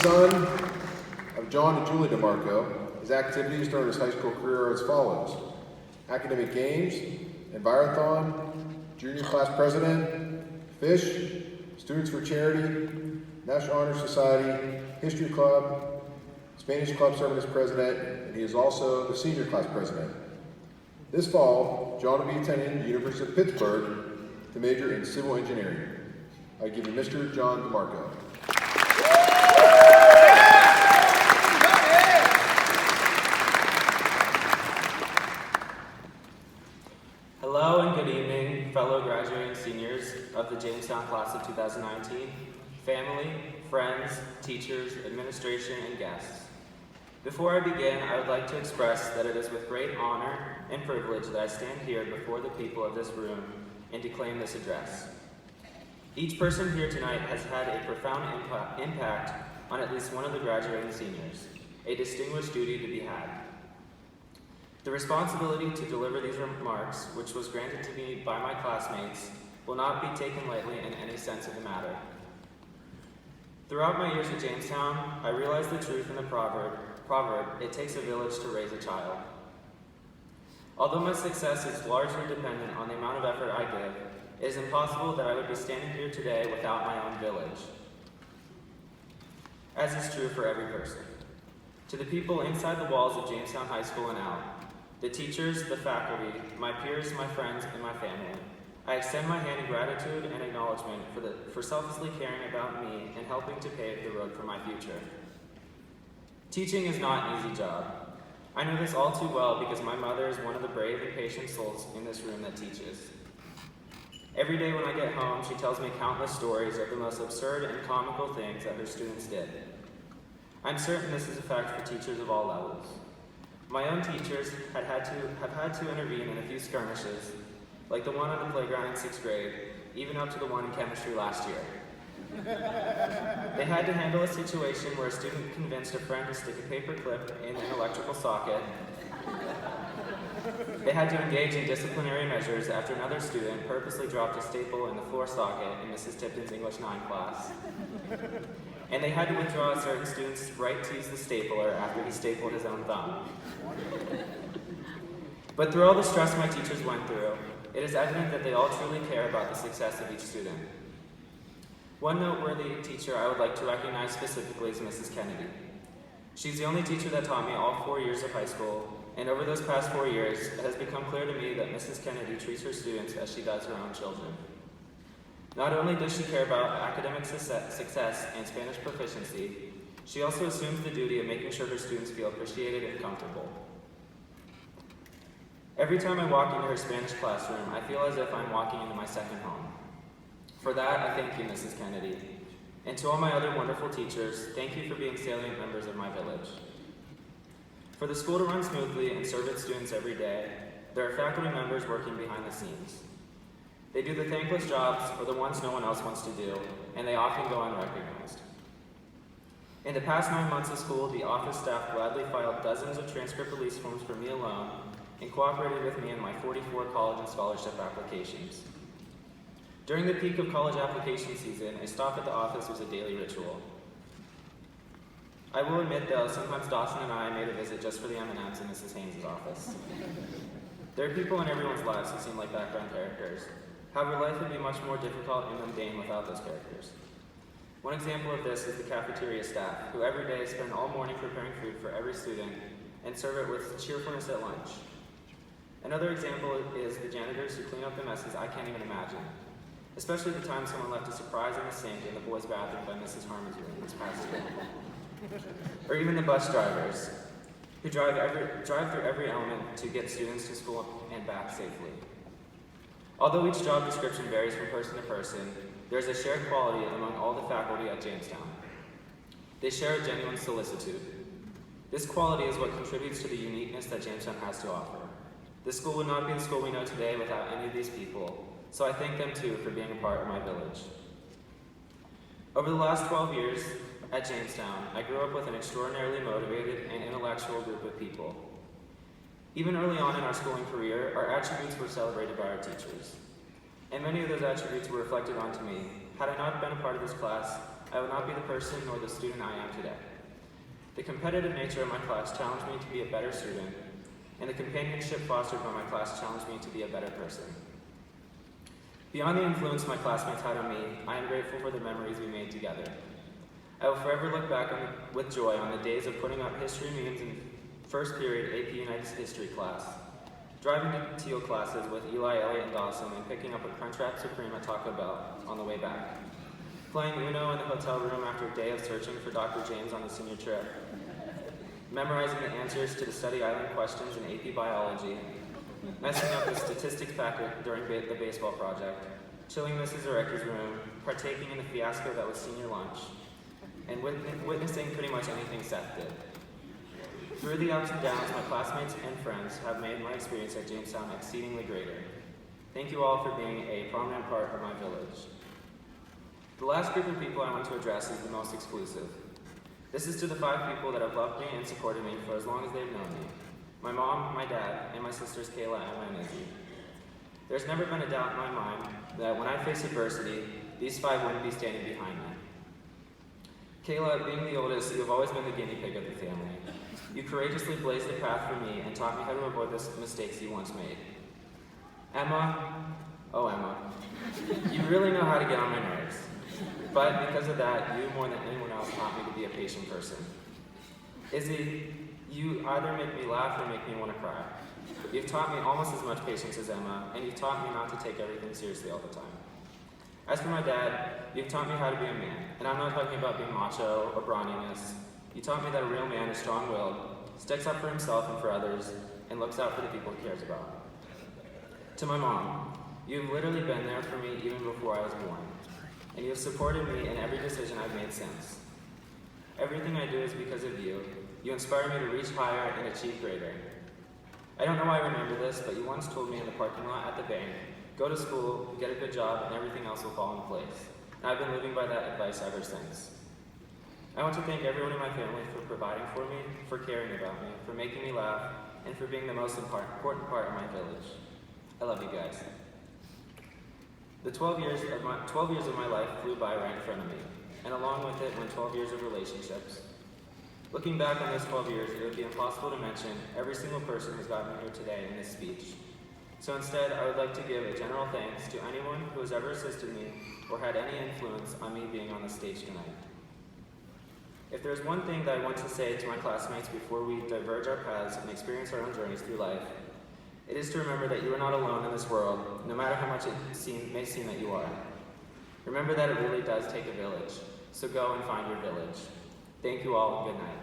son of John and Julie DeMarco. His activities during his high school career are as follows: academic games, Envirothon, junior class president, Fish, Students for Charity, National Honor Society, History Club, Spanish Club serving as president, and he is also the senior class president. This fall, John will be attending the University of Pittsburgh to major in civil engineering. I give you Mr. John DeMarco. Hello and good evening, fellow graduating seniors of the Jamestown class of 2019, family, friends, teachers, administration, and guests. Before I begin, I would like to express that it is with great honor and privilege that I stand here before the people of this room and declaim this address. Each person here tonight has had a profound impact on at least one of the graduating seniors, a distinguished duty to be had. The responsibility to deliver these remarks, which was granted to me by my classmates, will not be taken lightly in any sense of the matter. Throughout my years at Jamestown, I realized the truth in the proverb, it takes a village to raise a child. Although my success is largely dependent on the amount of effort I give, it is impossible that I would be standing here today without my own village, as is true for every person. To the people inside the walls of Jamestown High School and out, the teachers, the faculty, my peers, my friends, and my family, I extend my hand in gratitude and acknowledgement for selflessly caring about me and helping to pave the road for my future. Teaching is not an easy job. I know this all too well because my mother is one of the brave and patient souls in this room that teaches. Every day when I get home, she tells me countless stories of the most absurd and comical things that her students did. I'm certain this is a fact for teachers of all levels. My own teachers have had to intervene in a few skirmishes, like the one on the playground in 6th grade, even up to the one in chemistry last year. They had to handle a situation where a student convinced a friend to stick a paper clip in an electrical socket. They had to engage in disciplinary measures after another student purposely dropped a staple in the floor socket in Mrs. Tipton's English 9 class. And they had to withdraw a certain student's right to use the stapler after he stapled his own thumb. But through all the stress my teachers went through, it is evident that they all truly care about the success of each student. One noteworthy teacher I would like to recognize specifically is Mrs. Kennedy. She's the only teacher that taught me all 4 years of high school, and over those past 4 years, it has become clear to me that Mrs. Kennedy treats her students as she does her own children. Not only does she care about academic success and Spanish proficiency, she also assumes the duty of making sure her students feel appreciated and comfortable. Every time I walk into her Spanish classroom, I feel as if I'm walking into my second home. For that, I thank you, Mrs. Kennedy. And to all my other wonderful teachers, thank you for being salient members of my village. For the school to run smoothly and serve its students every day, there are faculty members working behind the scenes. They do the thankless jobs or the ones no one else wants to do, and they often go unrecognized. In the past 9 months of school, the office staff gladly filed dozens of transcript release forms for me alone and cooperated with me in my 44 college and scholarship applications. During the peak of college application season, a stop at the office was a daily ritual. I will admit, though, sometimes Dawson and I made a visit just for the M&Ms in Mrs. Haynes' office. There are people in everyone's lives who seem like background characters. However, life would be much more difficult and mundane without those characters. One example of this is the cafeteria staff, who every day spend all morning preparing food for every student and serve it with cheerfulness at lunch. Another example is the janitors who clean up the messes I can't even imagine, especially the time someone left a surprise in the sink in the boys' bathroom by Mrs. Harmon's room this past year. Or even the bus drivers, who drive through every element to get students to school and back safely. Although each job description varies from person to person, there is a shared quality among all the faculty at Jamestown. They share a genuine solicitude. This quality is what contributes to the uniqueness that Jamestown has to offer. This school would not be the school we know today without any of these people, so I thank them too for being a part of my village. Over the last 12 years at Jamestown, I grew up with an extraordinarily motivated and intellectual group of people. Even early on in our schooling career, our attributes were celebrated by our teachers. And many of those attributes were reflected onto me. Had I not been a part of this class, I would not be the person nor the student I am today. The competitive nature of my class challenged me to be a better student, and the companionship fostered by my class challenged me to be a better person. Beyond the influence my classmates had on me, I am grateful for the memories we made together. I will forever look back with joy on the days of putting up history memes in first period AP United History class, driving to Teal classes with Eli, Elliott, and Dawson, and picking up a Crunchwrap Supreme at Taco Bell on the way back, playing Uno in the hotel room after a day of searching for Dr. James on the senior trip, memorizing the answers to the study island questions in AP Biology, messing up the statistics packet during the baseball project, chilling Mrs. Zarecki's room, partaking in the fiasco that was senior lunch, and witnessing pretty much anything Seth did. Through the ups and downs, my classmates and friends have made my experience at Jamestown exceedingly greater. Thank you all for being a prominent part of my village. The last group of people I want to address is the most exclusive. This is to the 5 people that have loved me and supported me for as long as they've known me. My mom, my dad, and my sisters Kayla, Emma, and Izzy. There's never been a doubt in my mind that when I face adversity, these 5 wouldn't be standing behind me. Kayla, being the oldest, you have always been the guinea pig of the family. You courageously blazed the path for me and taught me how to avoid the mistakes you once made. Emma, oh Emma, you really know how to get on my nerves. But because of that, you more than anyone else taught me to be a patient person. Izzy, you either make me laugh or make me want to cry. You've taught me almost as much patience as Emma, and you've taught me not to take everything seriously all the time. As for my dad, you've taught me how to be a man, and I'm not talking about being macho or brawniness. You taught me that a real man is strong-willed, sticks up for himself and for others, and looks out for the people he cares about. To my mom, you've literally been there for me even before I was born, and you have supported me in every decision I've made since. Everything I do is because of you. You inspire me to reach higher and achieve greater. I don't know why I remember this, but you once told me in the parking lot at the bank, go to school, get a good job, and everything else will fall into place. And I've been living by that advice ever since. I want to thank everyone in my family for providing for me, for caring about me, for making me laugh, and for being the most important part of my village. I love you guys. The 12 years of my life flew by right in front of me, and along with it went 12 years of relationships. Looking back on those 12 years, it would be impossible to mention every single person who's gotten me here today in this speech. So instead, I would like to give a general thanks to anyone who has ever assisted me or had any influence on me being on the stage tonight. If there's one thing that I want to say to my classmates before we diverge our paths and experience our own journeys through life, it is to remember that you are not alone in this world, no matter how much it may seem that you are. Remember that it really does take a village, so go and find your village. Thank you all, and good night.